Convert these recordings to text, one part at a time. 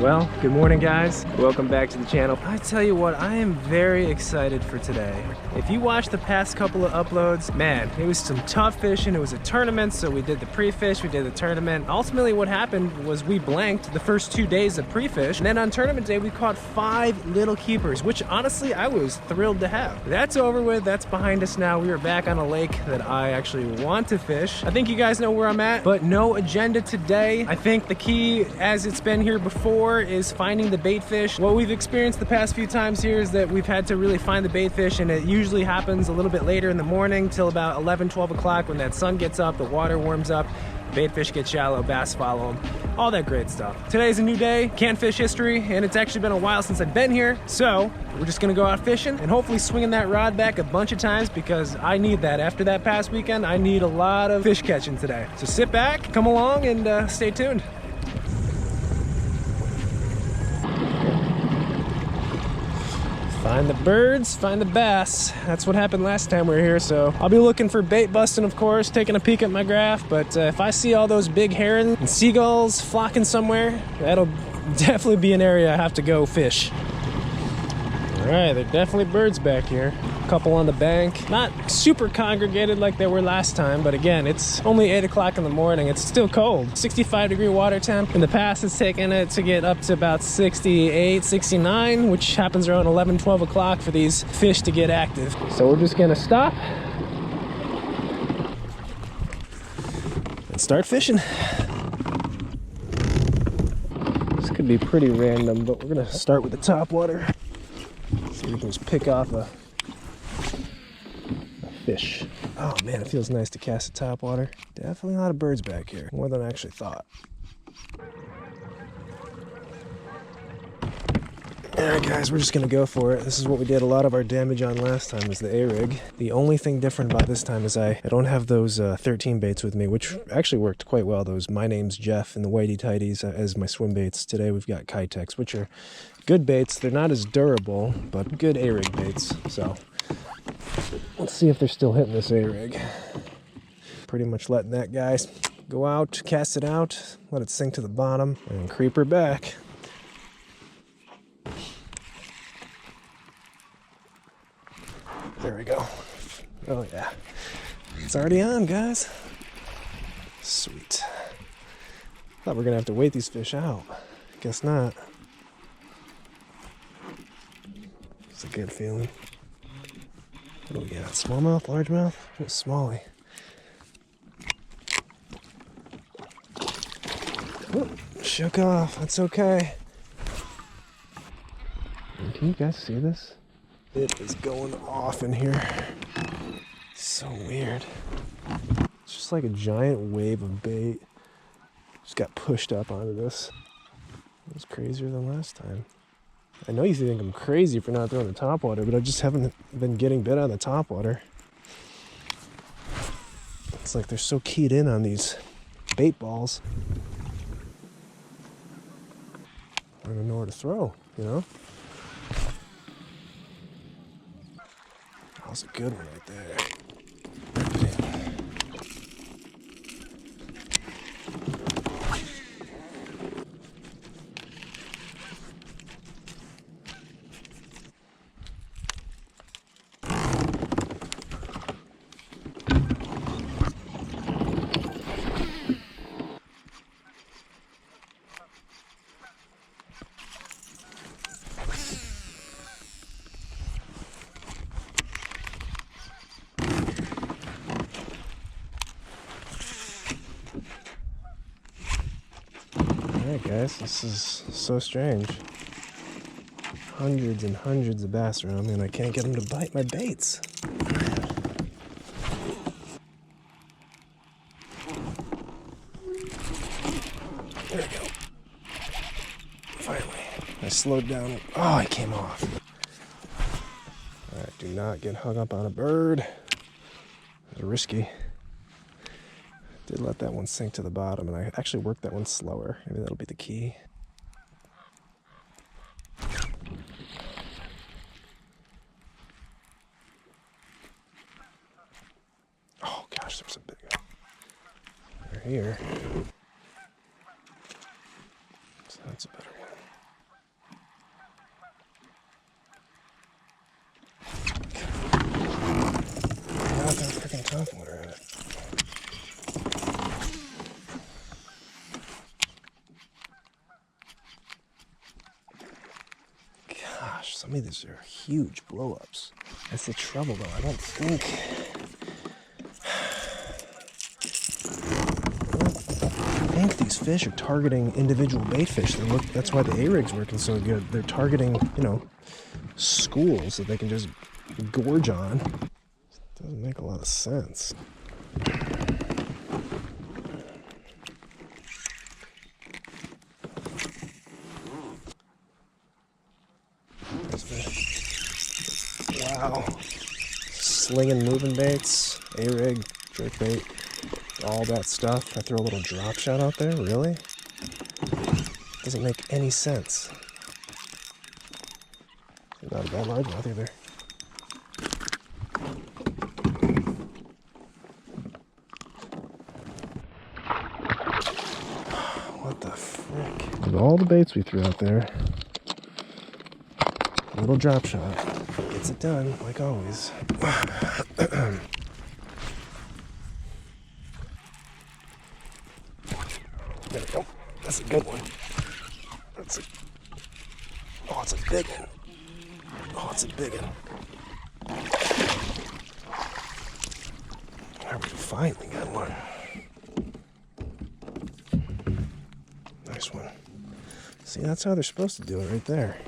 Well, good morning guys. Welcome back to the channel. I tell you what, I am very excited for today. If you watched the past couple of uploads, man, it was some tough fishing. It was a tournament, so we did the pre-fish, we did the tournament. Ultimately what happened was we blanked the first 2 days of pre-fish, and then on tournament day we caught 5 little keepers, which honestly I was thrilled to have. That's over with, that's behind us now. We are back on a lake that I actually want to fish. I think you guys know where I'm at, but no agenda today. I think the key, as it's been here before, is finding the bait fish. What we've experienced the past few times here is that we've had to really find the bait fish, and it usually happens a little bit later in the morning till about 11, 12 o'clock when that sun gets up, the water warms up, bait fish get shallow, bass follow them, all that great stuff. Today's a new day, can't fish history, and it's actually been a while since I've been here, so we're just gonna go out fishing and hopefully swinging that rod back a bunch of times because I need that. After that past weekend, I need a lot of fish catching today. So sit back, come along, and stay tuned. Find the birds, find the bass. That's what happened last time we were here, so I'll be looking for bait busting, of course, taking a peek at my graph, but if I see all those big herons and seagulls flocking somewhere, that'll definitely be an area I have to go fish. All right, there are definitely birds back here. A couple on the bank. Not super congregated like they were last time, but again, it's only 8 o'clock in the morning. It's still cold. 65-degree water temp. In the past, it's taken it to get up to about 68, 69, which happens around 11, 12 o'clock for these fish to get active. So we're just gonna stop and start fishing. This could be pretty random, but we're gonna start with the top water. See if we can just pick off a fish. Oh man, it feels nice to cast at top water. Definitely a lot of birds back here, more than I actually thought. Alright guys, we're just gonna go for it. This is what we did a lot of our damage on last time, was the A-rig. The only thing different about this time is I don't have those 13 baits with me, which actually worked quite well. Those My Name's Jeff and the Whitey Tighties as my swim baits. Today we've got KAYAKs, which are good baits. They're not as durable, but good A-rig baits. So let's see if they're still hitting this A-rig. Pretty much letting that guy go out, cast it out, let it sink to the bottom, and creep her back. There we go. Oh yeah. It's already on, guys. Sweet. Thought we were gonna have to wait these fish out. Guess not. It's a good feeling. What do we got? Smallmouth, largemouth? Just smallie. Oh, shook off. That's okay. Can you guys see this? It is going off in here. So weird. It's just like a giant wave of bait. Just got pushed up onto this. It was crazier than last time. I know you think I'm crazy for not throwing the top water, but I just haven't been getting bit on the top water. It's like they're so keyed in on these bait balls. I don't know where to throw, you know? That was a good one right there. Alright guys, this is so strange. Hundreds and hundreds of bass around me and I can't get them to bite my baits. There we go. Finally. I slowed down. Oh, it came off. Alright, do not get hung up on a bird. It was risky. Did let that one sink to the bottom, and I actually worked that one slower. Maybe that'll be the key. Oh gosh, there's a big one. They're here. So that's a better one. Gosh, some of these are huge blow-ups. That's the trouble, though. I don't think these fish are targeting individual bait fish. That's why the A-rig's working so good. They're targeting, you know, schools that they can just gorge on. Doesn't make a lot of sense. Wow. Slinging moving baits, A-rig, jerk bait, all that stuff. I throw a little drop shot out there, really? Doesn't make any sense. Not a bad largemouth either. What the frick? With all the baits we threw out there, a little drop shot gets it done, like always. There we go. That's a good one. Oh, it's a big one. Oh, it's a big one. There, we finally got one. Nice one. See, that's how they're supposed to do it right there.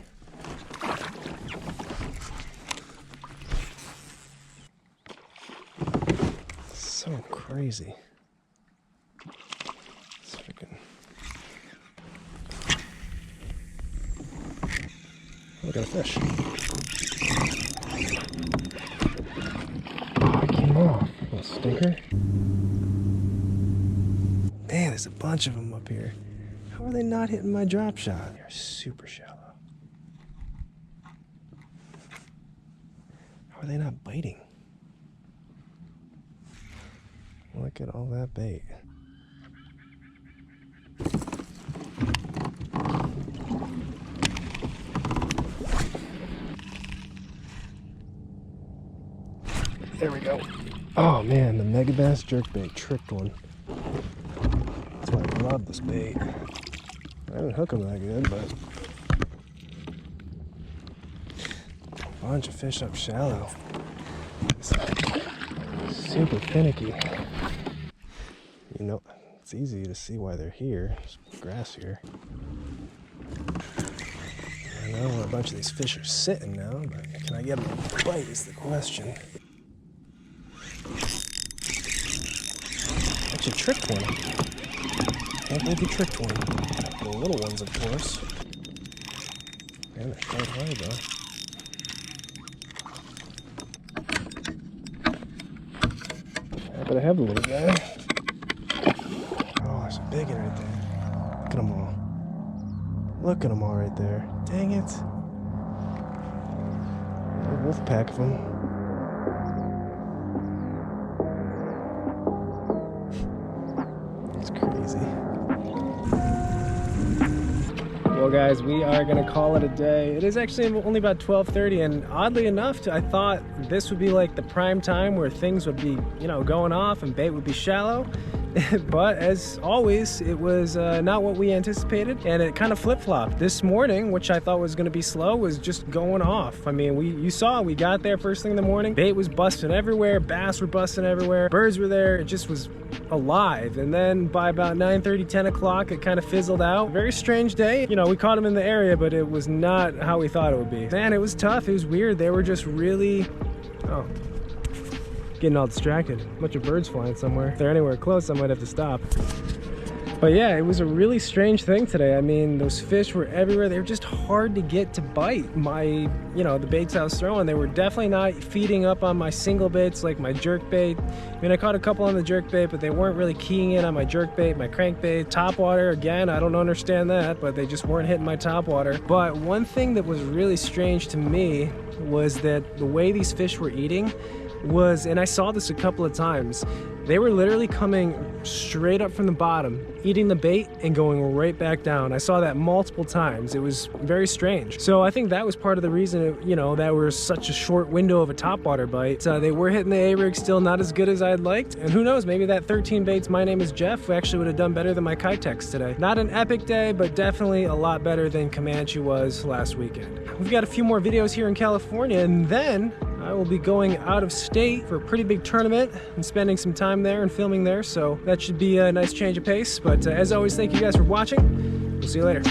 So crazy. It's freaking... Look at a fish. Oh, it came off. Little stinker. Man, there's a bunch of them up here. How are they not hitting my drop shot? They're super shallow. How are they not biting? Look at all that bait. There we go. Oh man, the mega bass jerkbait tricked one. That's why I love this bait. I didn't hook them that good, but a bunch of fish up shallow. Super finicky. You know, it's easy to see why they're here. There's grass here. I know where a bunch of these fish are sitting now, but can I get them to bite is the question. Actually tricked one. Can't believe he tricked one. The little ones, of course. Man, they're quite hard though. But I have the little guy. Oh, there's a big one right there. Look at them all. Look at them all right there. Dang it. A wolf pack of them. It's crazy. Well guys, we are gonna call it a day. It is actually only about 12:30, and oddly enough, I thought this would be like the prime time where things would be, you know, going off and bait would be shallow. But as always, it was not what we anticipated, and it kind of flip-flopped. This morning, which I thought was going to be slow, was just going off. I mean, you saw, we got there first thing in the morning, bait was busting everywhere, bass were busting everywhere, birds were there, it just was alive. And then by about 9:30, 10 o'clock, it kind of fizzled out. Very strange day. You know, we caught them in the area, but it was not how we thought it would be. Man, it was tough. It was weird. They were just really... Oh. Getting all distracted. A bunch of birds flying somewhere. If they're anywhere close, I might have to stop. But yeah, it was a really strange thing today. I mean, those fish were everywhere. They were just hard to get to bite. The baits I was throwing, they were definitely not feeding up on my single baits like my jerk bait. I mean, I caught a couple on the jerk bait, but they weren't really keying in on my jerk bait, my crankbait. Top water, again, I don't understand that, but they just weren't hitting my top water. But one thing that was really strange to me was that the way these fish were eating, was, and I saw this a couple of times, they were literally coming straight up from the bottom, eating the bait and going right back down. I saw that multiple times. It was very strange. So I think that was part of the reason, you know, that was such a short window of a topwater bite. They were hitting the A-rig, still not as good as I'd liked. And who knows, maybe that 13 baits, my name is Jeff, actually would have done better than my Kitex today. Not an epic day, but definitely a lot better than Comanche was last weekend. We've got a few more videos here in California, and then I will be going out of state for a pretty big tournament and spending some time there and filming there, so that should be a nice change of pace. But as always, thank you guys for watching. We'll see you later.